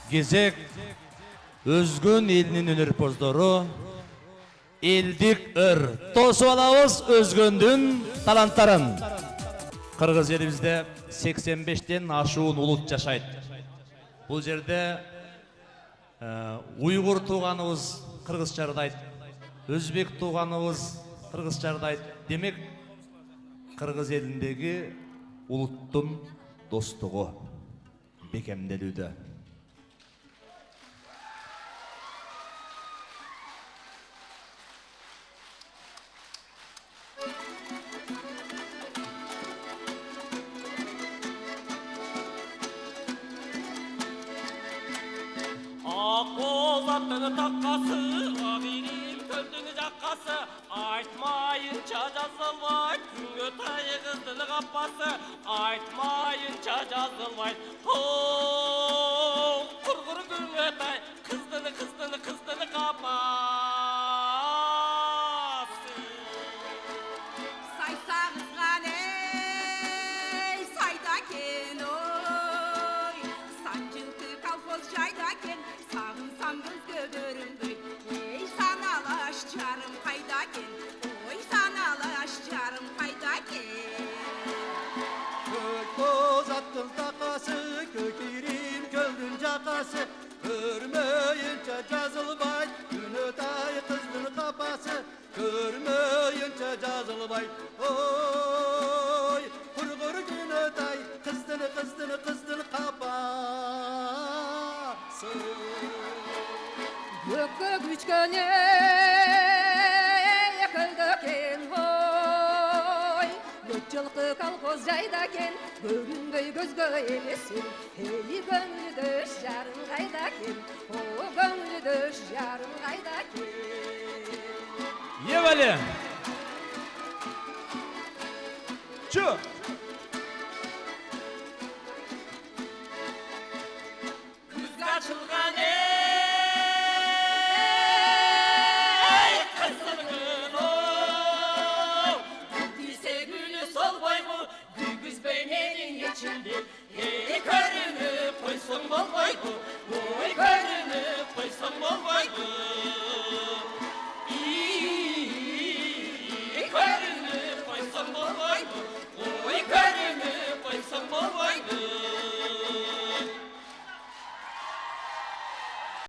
кезек өзгөн элинин өнөрпоздору элдик өр тосуп алабыз өзгөндүн таланттарын. Кыргыз элибизде 85тен ашуун улут жашайт. Бул жерде уйгур тууганыбыз кыргыз жардайт, өзбек тууганыбыз кыргыз жардайт. Демек кыргыз элиндеги улуттун достугу бекемделүүдө. Aqo'zatın taqqası, abirim kölдің жаққасы, айтмайынша жазылбай, күн өтәй қыздың қаппасы, айтмайынша жазылбай, құрғыр күн өтәй, қыздың қаппасы. Сайсағызған ей, сайда кен ой, сан жылқы колхоз жайда кен, сағынсам көзге көрінбей, ей саналаш жарым қайда кен, ой саналаш жарым қайда кен. Көкбоз аттың тақасы, көкирим көлдің жақасы, көрмейінше жазылбай, күн өтай қыздың қапасы, көрмейінше жазылбай, ой, құрғыр күн өтай қыздың қапасы. Көкке күчкөне көлгө кен ой, көк жылқы колхоз жайда кен, көрінбей көзгө елесін, ей көңілдөш жарым қайда кен, о көңілдөш жарым қайда кен. Евали! Чу! Күзге açılған içinde, körünü koysun bolboydu,